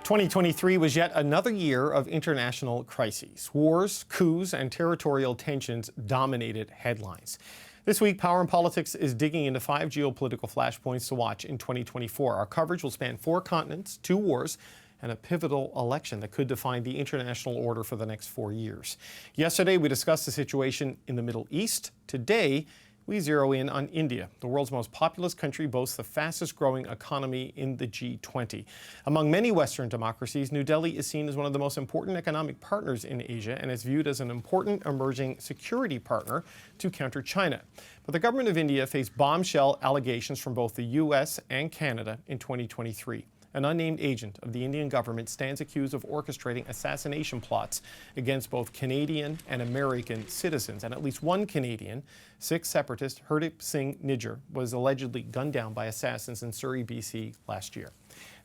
2023 was yet another year of international crises. Wars, coups, and territorial tensions dominated headlines. This week, Power and Politics is digging into 5 geopolitical flashpoints to watch in 2024. Our coverage will span 4 continents, 2 wars, and a pivotal election that could define the international order for the next 4 years. Yesterday, we discussed the situation in the Middle East. Today, we zero in on India. The world's most populous country boasts the fastest growing economy in the G20. Among many Western democracies, New Delhi is seen as one of the most important economic partners in Asia and is viewed as an important emerging security partner to counter China. But the government of India faced bombshell allegations from both the U.S. and Canada in 2023. An unnamed agent of the Indian government stands accused of orchestrating assassination plots against both Canadian and American citizens. And at least one Canadian, Sikh separatist Hardeep Singh Nijjar, was allegedly gunned down by assassins in Surrey, BC last year.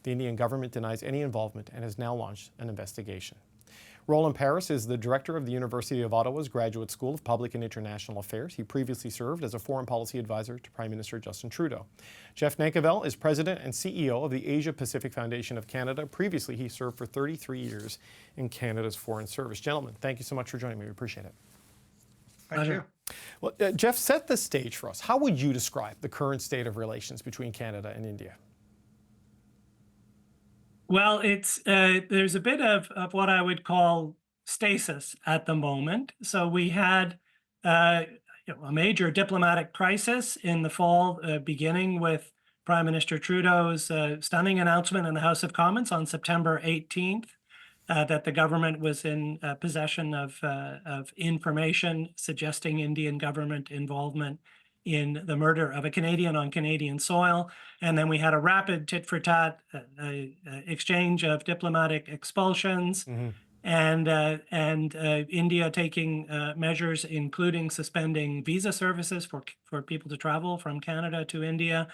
The Indian government denies any involvement and has now launched an investigation. Roland Paris is the director of the University of Ottawa's Graduate School of Public and International Affairs. He previously served as a foreign policy advisor to Prime Minister Justin Trudeau. Jeff Nankivell is president and CEO of the Asia Pacific Foundation of Canada. Previously, he served for 33 years in Canada's Foreign Service. Gentlemen, thank you so much for joining me. We appreciate it. Thank you. Well, Jeff, set the stage for us. How would you describe the current state of relations between Canada and India? Well, there's a bit of what I would call stasis at the moment. So we had a major diplomatic crisis in the fall, beginning with Prime Minister Trudeau's stunning announcement in the House of Commons on September 18th that the government was in possession of information suggesting Indian government involvement in the murder of a Canadian on Canadian soil. And then we had a rapid tit-for-tat exchange of diplomatic expulsions, and India taking measures, including suspending visa services for people to travel from Canada to India,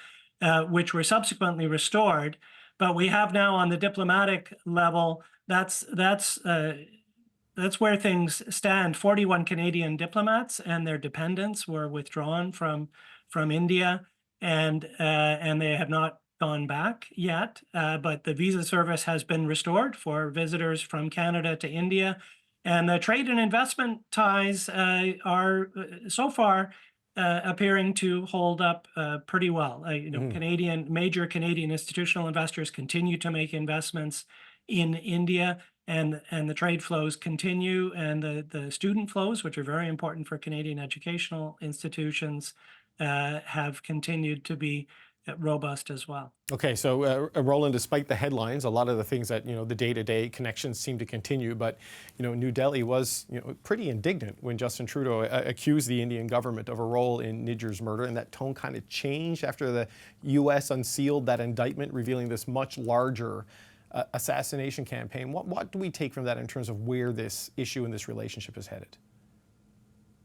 which were subsequently restored. But we have now on the diplomatic level, that's where things stand. 41 Canadian diplomats and their dependents were withdrawn from India, and they have not gone back yet. But the visa service has been restored for visitors from Canada to India, and the trade and investment ties are so far appearing to hold up pretty well. Major Canadian institutional investors continue to make investments in India. And the trade flows continue, and the student flows, which are very important for Canadian educational institutions, have continued to be robust as well. Okay, so Roland, despite the headlines, a lot of the things that, the day-to-day connections seem to continue, but, New Delhi was, pretty indignant when Justin Trudeau accused the Indian government of a role in Nijjar's murder, and that tone kind of changed after the U.S. unsealed that indictment, revealing this much larger assassination campaign. What do we take from that in terms of where this issue and this relationship is headed?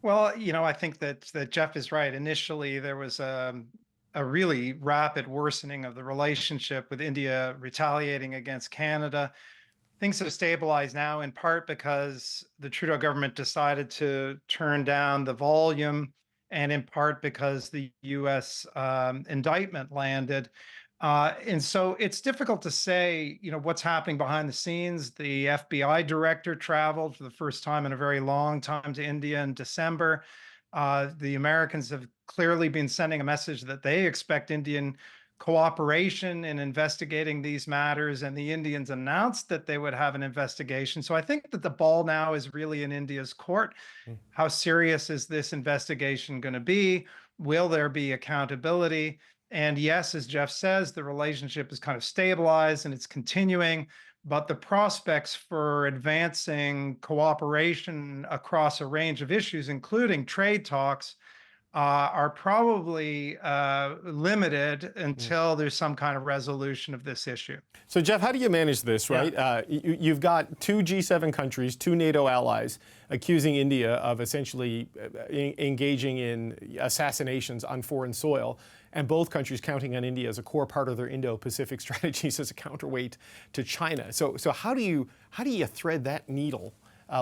Well, I think that Jeff is right. Initially, there was a really rapid worsening of the relationship with India retaliating against Canada. Things have stabilized now, in part because the Trudeau government decided to turn down the volume, and in part because the U.S. Indictment landed. And so it's difficult to say, what's happening behind the scenes. The FBI director traveled for the first time in a very long time to India in December. The Americans have clearly been sending a message that they expect Indian cooperation in investigating these matters, and the Indians announced that they would have an investigation. So I think that the ball now is really in India's court. How serious is this investigation going to be? Will there be accountability? And yes, as Jeff says, the relationship is kind of stabilized and it's continuing, but the prospects for advancing cooperation across a range of issues, including trade talks, are probably limited until there's some kind of resolution of this issue. So, Jeff, how do you manage this, right? Yeah. You've got 2 G7 countries, 2 NATO allies, accusing India of essentially engaging in assassinations on foreign soil, and both countries counting on India as a core part of their Indo-Pacific strategies as a counterweight to China. So how do you thread that needle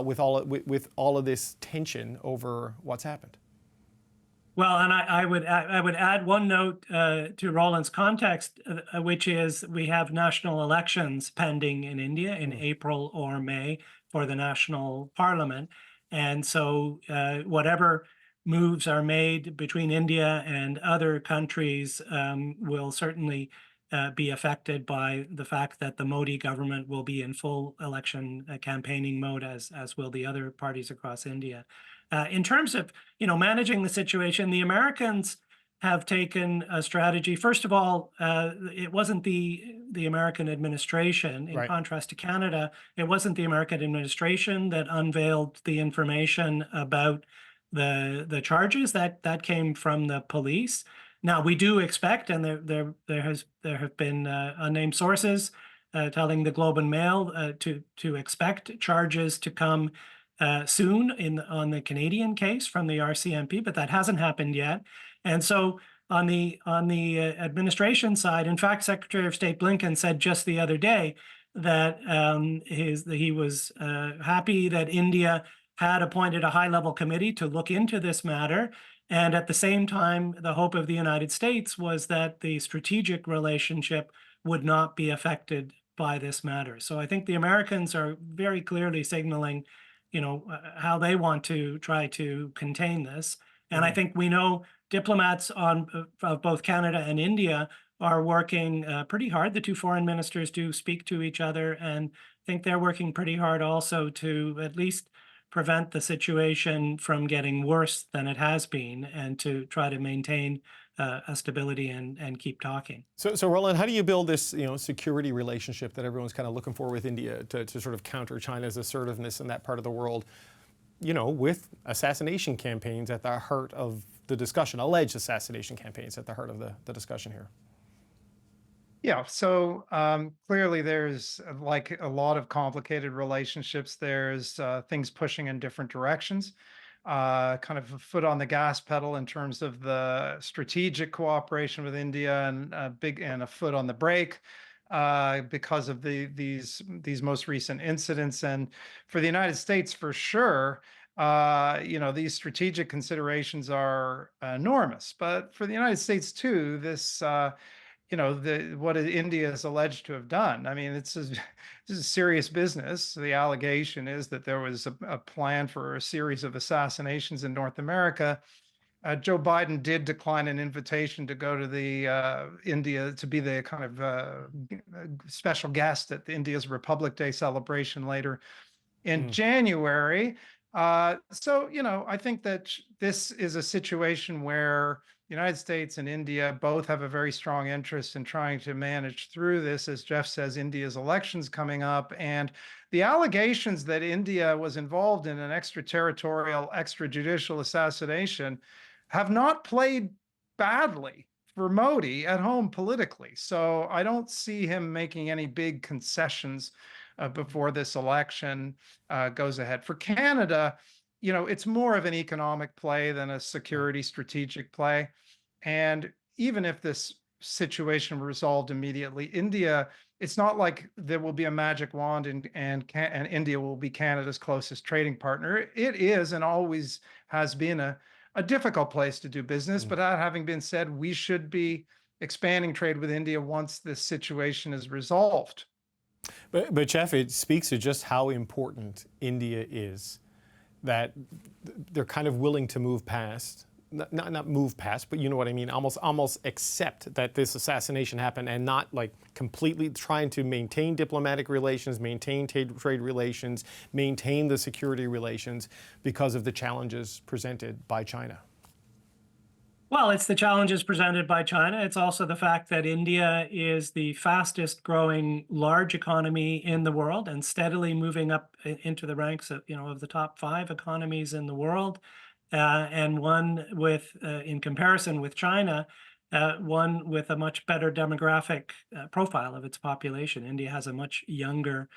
with all of this tension over what's happened? Well, and I would add one note to Roland's context, which is we have national elections pending in India in April or May for the national parliament, and so whatever moves are made between India and other countries will certainly be affected by the fact that the Modi government will be in full election campaigning mode, as will the other parties across India. In terms of managing the situation, the Americans have taken a strategy. First of all, it wasn't the American administration, in contrast to Canada. It wasn't the American administration that unveiled the information about the charges. That came from the police. Now we do expect, and there have been unnamed sources telling the Globe and Mail to expect charges to come soon on the Canadian case from the RCMP, but that hasn't happened yet. And so on the administration side, in fact, Secretary of State Blinken said just the other day that he was happy that India had appointed a high-level committee to look into this matter. And at the same time, the hope of the United States was that the strategic relationship would not be affected by this matter. So I think the Americans are very clearly signaling how they want to try to contain this. And I think we know diplomats of both Canada and India are working pretty hard. The two foreign ministers do speak to each other, and I think they're working pretty hard also to at least prevent the situation from getting worse than it has been, and to try to maintain a stability and keep talking. So Roland, how do you build this security relationship that everyone's kind of looking for with India to sort of counter China's assertiveness in that part of the world, with assassination campaigns at the heart of the discussion, alleged assassination campaigns at the heart of the discussion here? Yeah, so clearly there's like a lot of complicated relationships. There's things pushing in different directions, kind of a foot on the gas pedal in terms of the strategic cooperation with India, and a foot on the brake because of these most recent incidents. And for the United States, for sure, these strategic considerations are enormous. But for the United States too, this what India is alleged to have done. I mean, this is serious business. The allegation is that there was a plan for a series of assassinations in North America. Joe Biden did decline an invitation to go to the India to be the kind of special guest at the India's Republic Day celebration later in January. So, I think that this is a situation where the United States and India both have a very strong interest in trying to manage through this. As Jeff says, India's elections coming up, and the allegations that India was involved in an extraterritorial, extrajudicial assassination have not played badly for Modi at home politically. So I don't see him making any big concessions before this election goes ahead. For Canada, it's more of an economic play than a security strategic play. And even if this situation were resolved immediately, India, it's not like there will be a magic wand and India will be Canada's closest trading partner. It is and always has been a difficult place to do business. But that having been said, we should be expanding trade with India once this situation is resolved. But Jeff, it speaks to just how important India is, that they're kind of willing to move past, not move past, but you know what I mean, almost accept that this assassination happened, and not like completely trying to maintain diplomatic relations, maintain trade relations, maintain the security relations because of the challenges presented by China. Well, it's the challenges presented by China. It's also the fact that India is the fastest growing large economy in the world, and steadily moving up into the ranks of the top 5 economies in the world, and one with, in comparison with China, one with a much better demographic profile of its population. India has a much younger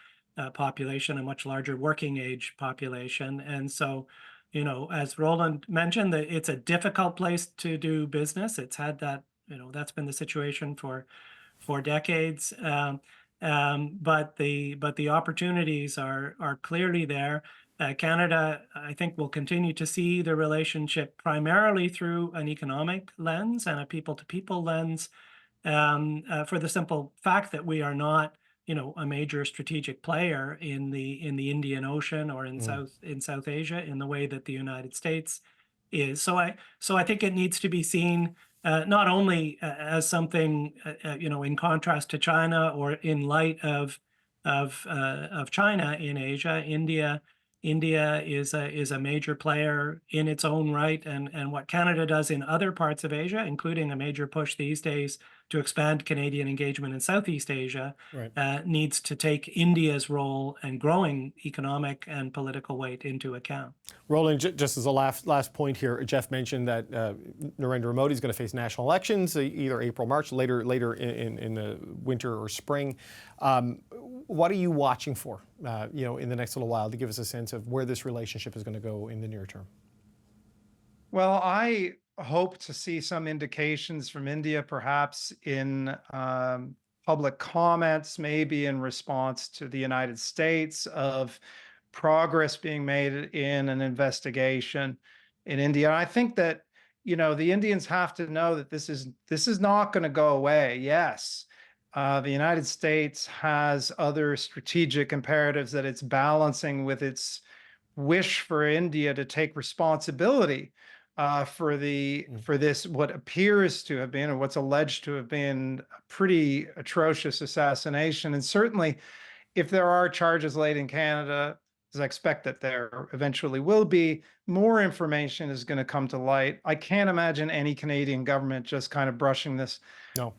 population, a much larger working age population, and so, as Roland mentioned, it's a difficult place to do business. It's had that, that's been the situation for decades. But the opportunities are clearly there. Canada, I think, will continue to see the relationship primarily through an economic lens and a people-to-people lens, for the simple fact that we are not, a major strategic player in the Indian Ocean or in South Asia in the way that the United States is. So I think it needs to be seen not only as something in contrast to China or in light of China in Asia. India is a major player in its own right, and what Canada does in other parts of Asia, including a major push these days to expand Canadian engagement in Southeast Asia, Right. needs to take India's role and growing economic and political weight into account. Roland, just as a last point here, Jeff mentioned that Narendra Modi is going to face national elections, either April, March, later in the winter or spring. What are you watching for, in the next little while to give us a sense of where this relationship is going to go in the near term? Well, I hope to see some indications from India, perhaps in public comments, maybe in response to the United States, of progress being made in an investigation in India. I think that, the Indians have to know that this is not going to go away. Yes, the United States has other strategic imperatives that it's balancing with its wish for India to take responsibility for this, what appears to have been, or what's alleged to have been, a pretty atrocious assassination. And certainly, if there are charges laid in Canada, as I expect that there eventually will be, more information is going to come to light. I can't imagine any Canadian government just kind of brushing this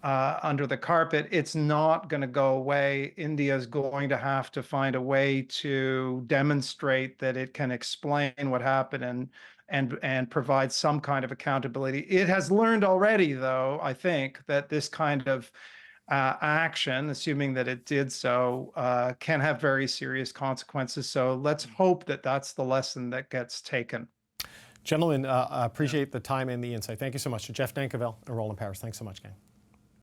under the carpet. It's not going to go away. India is going to have to find a way to demonstrate that it can explain what happened and provide some kind of accountability. It has learned already, though, I think, that this kind of action, assuming that it did so, can have very serious consequences. So let's hope that that's the lesson that gets taken. Gentlemen, appreciate the time and the insight. Thank you so much. Jeff Nankivell and Roland Paris, thanks so much, gang.